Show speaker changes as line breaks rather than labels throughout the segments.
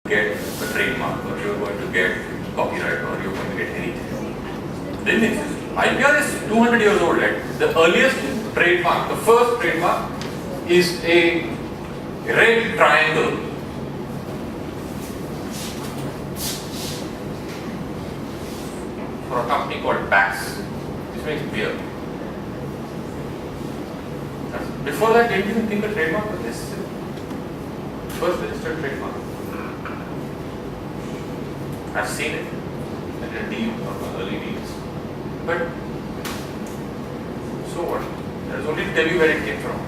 get a trademark, or you're going to get copyright, or you're going to get anything. Didn't exist. IPR is 200 years old, right? The earliest trademark, the first trademark, is a red triangle. For a company called Pax, which makes beer. Before that, didn't even think a trademark was necessary. First registered trademark. I've seen it at a deal or early deals. But so what? There's only to tell you where it came from.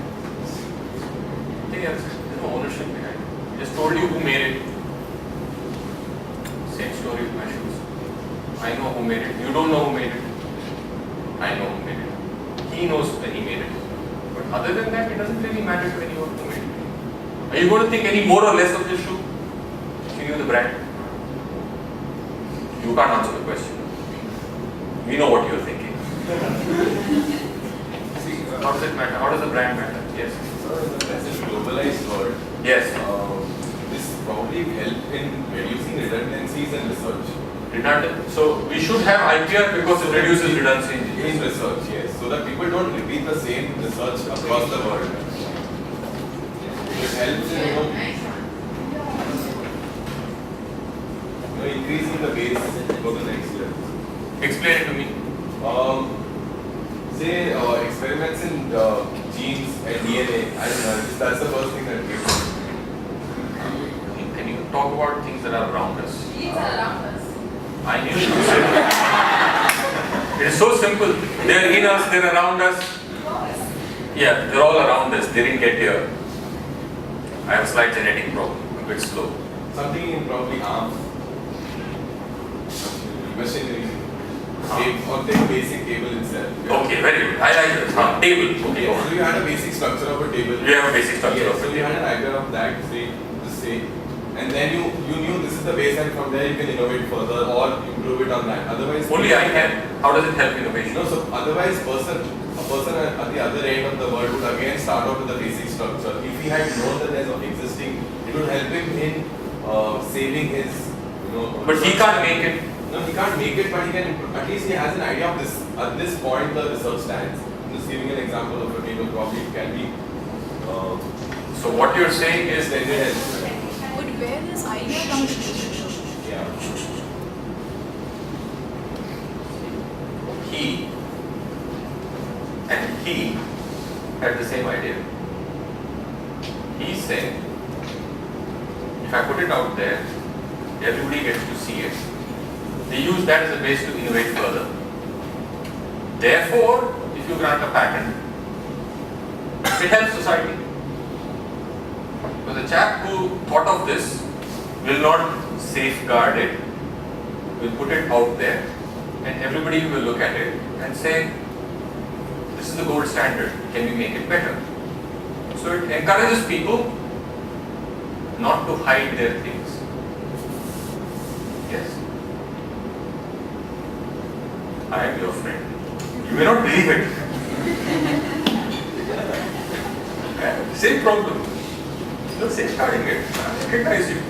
Nothing else. There's no ownership behind it. Just told you who made it. Same story with my shoes. I know who made it. You don't know who made it. I know who made it. He knows when he made it. But other than that, it doesn't really matter to anyone who made it. Are you going to think any more or less of this shoe? If you knew the brand? You can't answer the question. We know what you're thinking. See, how does it matter? How does the brand matter? Yes.
So in the present globalized world,
yes.
This probably help in reducing redundancies in research.
So we should have IPR because it reduces redundancy
in research, yes. So that people don't repeat the same research across the world. It helps in increasing the base for the next year.
Explain it to me.
Say experiments in genes and DNA. I don't know. That's the first thing that gives.
Can you talk about things that are around us?
Genes are around us.
I knew it. It is so simple. They're in us, they're around us. Yeah, they're all around us. They didn't get here. I have a slight genetic problem, a bit slow.
Something in probably arms, machinery, or the basic table itself.
Okay, very good. I like this. Table. Okay.
Yes, so you had a basic structure of a table.
You have a basic structure
yes,
of a
so
table.
you had an idea of that, say, and then you knew this is the base, and from there you can innovate further or improve it on that. Otherwise,
only I can. How does it help innovation?
No, so otherwise, a person at the other end of the world would again start off with the basic structure. If he had known that there's existing, it would help him in saving his,
But he can't make it.
No, he can't make it, but he can. At least he has an idea of this. At this point, the research stands. I'm just giving an example of a table. Probably it can be.
So what you're saying is
that it helps.
But where this idea comes from?
Yeah.
he and he had the same idea. He's saying, if I put it out there, everybody gets to see it. They use that as a base to innovate further. Therefore, if you grant a patent, it helps society. So the chap who thought of this will not safeguard it, will put it out there, and everybody will look at it and say, this is the gold standard, can we make it better? So it encourages people not to hide their things. Yes. I am your friend. You may not believe it. Same problem. No safeguarding it. I recognize you.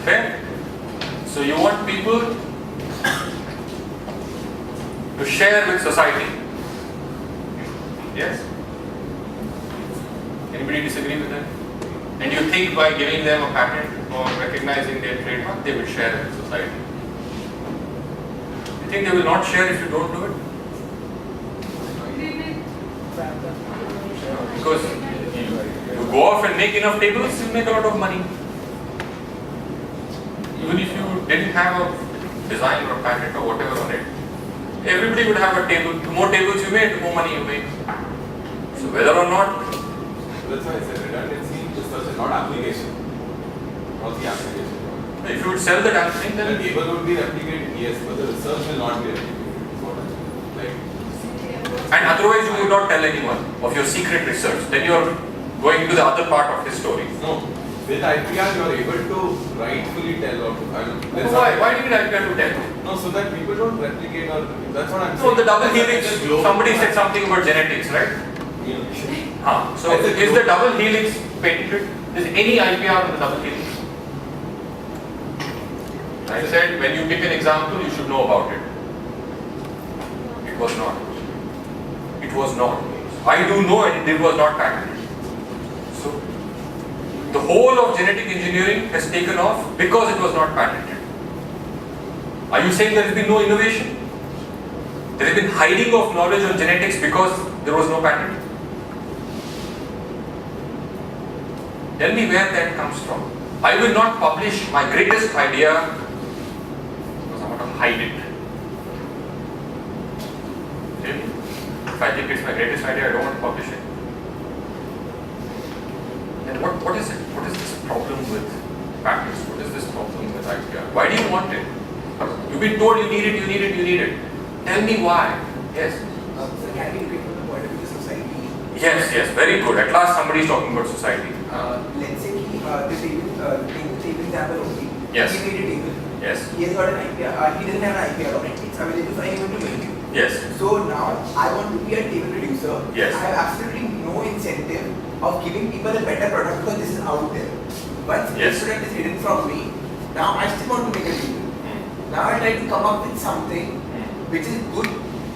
Fair? So you want people to share with society. Yes? Anybody disagree with that? And you think by giving them a patent or recognizing their trademark, they will share it with society? You think they will not share if you don't do it? Because you go off and make enough tables, you make a lot of money. Even if you didn't have a design or a patent or whatever on it, everybody would have a table. The more tables you made, the more money you make. So whether or not...
That's why I said redundancy is such a not application. Not the application.
If you would sell the damn thing,
The
then...
table would be replicated, yes, but the research will not be replicated. Like,
And otherwise you would not tell anyone of your secret research. Then you are going to the other part of his story.
no, with IPR you are able to rightfully tell or
Why did I get to tell?
No, so that people don't replicate or that's what I'm
So
saying.
the double helix,
Just global-
somebody said something about genetics, right?
Yeah.
So is the double helix patented? Is any IPR on the double cable? I said when you pick an example, you should know about it. It was not. It was not. I do know it was not patented. So the whole of genetic engineering has taken off because it was not patented. Are you saying there has been no innovation? There has been hiding of knowledge on genetics because there was no patent? Tell me where that comes from. I will not publish my greatest idea because I want to hide it. Really? If I think it's my greatest idea, I don't want to publish it. And what is it? What is this problem with patents? What is this problem with IPR? Why do you want it? You've been told you need it, you need it, you need it. Tell me why. Yes.
So can we look from the point of view of society?
Yes, yes, very good. At last somebody is talking about society.
Let's say take the table example only.
Yes.
He made a table.
Yes.
He has got an IPR. He doesn't have an IPR on it. It's available for anyone to make.
Yes.
So now I want to be a table producer.
Yes.
I have absolutely no incentive of giving people a better product because this is out there. But
Yes.
this product is hidden from me. Now I still want to make a table. Now I try to come up with something which is good,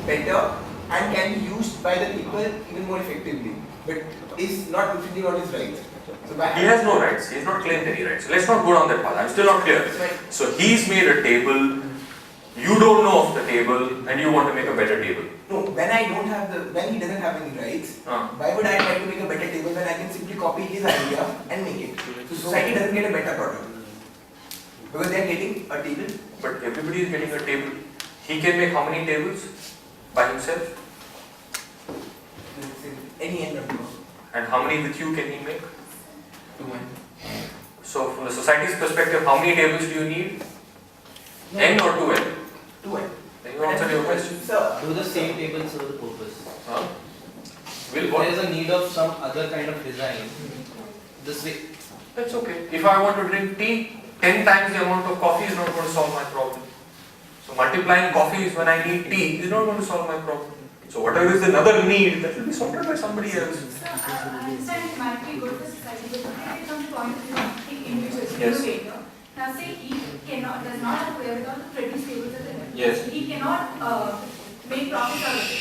better, and can be used by the people even more effectively, but is not infringing on his rights. So
He has no rights. He has not claimed any rights. So let's not go down that path. I'm still not clear. So he's made a table. You don't know of the table, and you want to make a better table.
No, when he doesn't have any rights, why would I try to make a better table when I can simply copy his idea and make it? So society doesn't get a better product because they are getting a table.
But everybody is getting a table. He can make how many tables by himself?
Any end number.
And how many with you can he make? So from the society's perspective, how many tables do you need? N or 2N?
2N.
Then you answer your question.
Sir,
Do the same table serve the purpose?
Huh? Will
If
what?
there is a need of some other kind of design, this way.
That's okay. If I want to drink tea, 10 times the amount of coffee is not going to solve my problem. So multiplying coffees when I need tea is not going to solve my problem. So whatever is another need, that will be sorted by somebody else.
So I understand it might be good for society, but when it comes to point of view of the individual
Yes.
innovator, now say he does not have wherewithal to produce tables at the end.
Yes.
He cannot make profit out of it.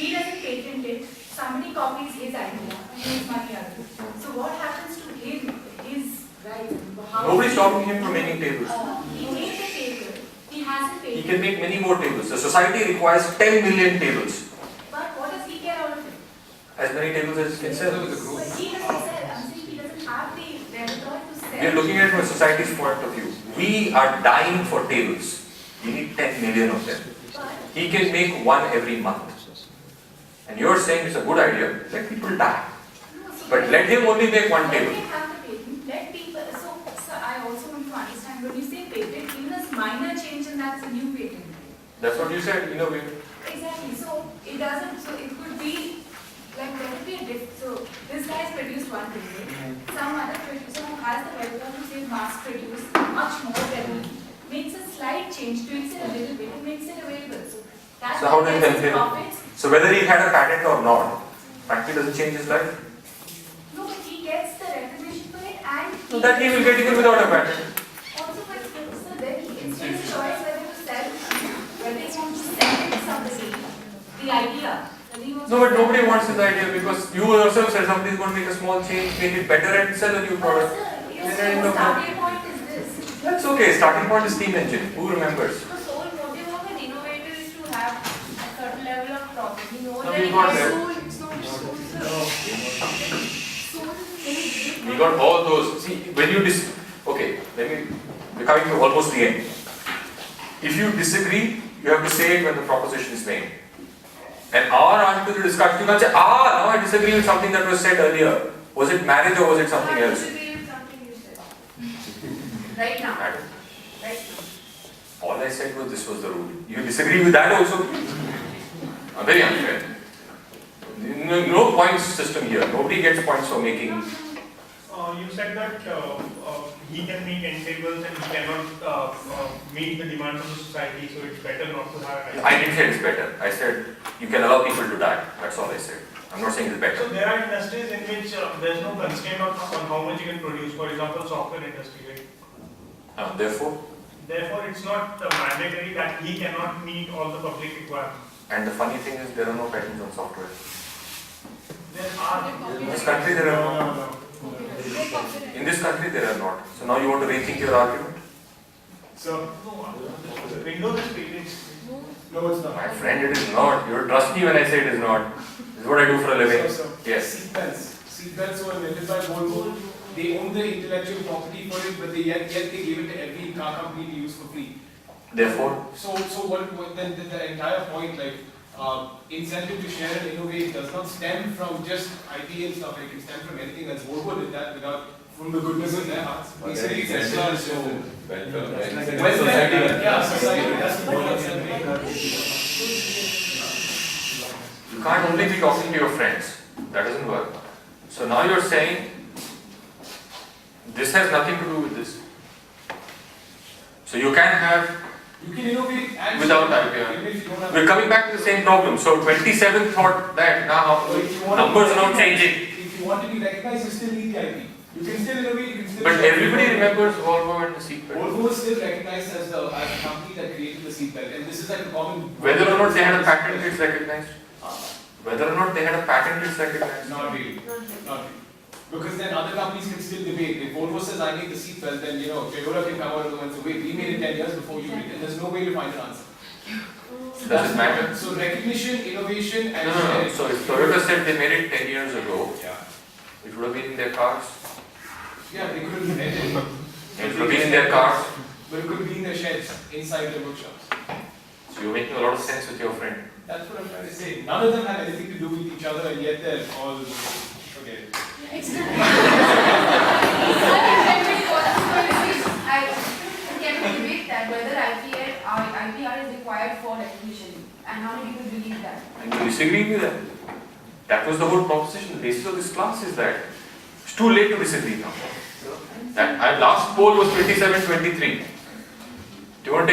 He doesn't patent it. Somebody copies his idea and makes money out of it. So what happens to him? His rights?
Nobody's stopping him from making tables.
He made the table. He hasn't
He
patented.
can make many more tables. The society requires 10 million tables.
But what does he get out of it?
As many tables as he can sell.
But he doesn't sell. I'm saying he doesn't have the wherewithal to sell.
We are looking at it from society's point of view. We are dying for tables. We need 10 million of them.
But
He can make one every month. And you're saying it's a good idea, let people die.
no, so
But let him only make one
let
table.
him have the patent. Let people. So I also want to understand when you say patent, even a minor change and that's a new patent.
That's what you said, innovative.
Exactly. So it doesn't. So it could be like there would be a So this guy has produced one table. Some other producer who has the wherewithal to say mass produce much more than me makes a slight change, tweaks it a little bit, and makes it available. So that's
So how does it help
his
him?
profits.
So whether he had a patent or not, practically doesn't change his life.
No, but he gets the recognition for it and
So that he will get even without a patent.
also, but so then it's his choice whether to sell, whether he wants to sell it to somebody, the idea. Whether he wants
No,
to
but
sell
nobody
it.
wants his idea because you yourself said somebody is going to make a small change, make it better and sell a new product.
Yes,
Then
the
no
starting point is this.
That's okay, starting point is steam engine. Who remembers?
The sole motive of an innovator is to have a certain level of profit. He knows
No,
that
we
he
got
has
that. We got all those. See, when you okay, we're coming to almost the end. If you disagree, you have to say it when the proposition is made. And our answer to the discussion, you can't say, now I disagree with something that was said earlier. Was it marriage or was it something else?
Right now.
Madam,
Right now.
all I said was this was the rule. You disagree with that also? Very unfair. No points system here. Nobody gets points for making.
You said that he can make end tables and he cannot meet the demands of the society, so it's better not to have an
I didn't say it's better. I said you can allow people to die. That's all I said. I'm not saying it's better.
So there are industries in which there's no constraint on how much you can produce. For example, software industry, right? Therefore, it's not mandatory that he cannot meet all the public requirements.
And the funny thing is, there are no patents on software.
There are.
In this country, there are not. In this country, there are not. So now you want to rethink your argument?
So, Windows is patent. No, it's not.
My friend, it is not. You trust me when I say it is not. This is what I do for a living. Yes.
Seatbelts were invented by Volvo. They own the intellectual property for it, but yet they give it to every car company to use for free.
Therefore,
So what then the entire point, like incentive to share and innovate, does not stem from just IP and stuff. It can stem from anything else. Volvo did that without from the goodness in their hearts.
But
They
then
said
incentive
Tesla
is
so.
welfare, right?
Well, yeah, society. That's the point I'm saying.
you can't only be talking to your friends. That doesn't work. So now you're saying this has nothing to do with this. So you can have,
You can innovate and
without
share,
IPR.
even if you don't have.
We're coming back to the same problem. So 27 thought that now
Or if you want
numbers
to
are not changing.
If you want to be recognized, you still need the IP. You can still innovate, you can still.
But
share.
everybody remembers Volvo and the seatbelt.
Volvo is still recognized as the company that created the seatbelt, and this is like a common.
Whether or not they had a patent, it's recognized. Whether or not they had a patent, it's recognized.
Not really. Not really. Because then other companies can still debate. If Volvo says I made the seatbelt, then Toyota can come out of the one and say, wait, we made it 10 years before you did, and there's no way to find an answer.
Does it matter?
So recognition, innovation, and
No.
sharing.
So if Toyota said they made it 10 years ago,
Yeah.
it would have been in their cars.
Yeah, they could have invented it.
It would have been in their cars.
But it could be in their sheds, inside their workshops.
So you're making a lot of sense with your friend.
That's what I'm trying to say. None of them have anything to do with each other, and yet they're all okay.
Can we debate that whether IPR is required for recognition and how many people believe that?
And you disagree with that. That was the whole proposition. The basis of this class is that it's too late to disagree now. That our last poll was 27-23. Do you want to take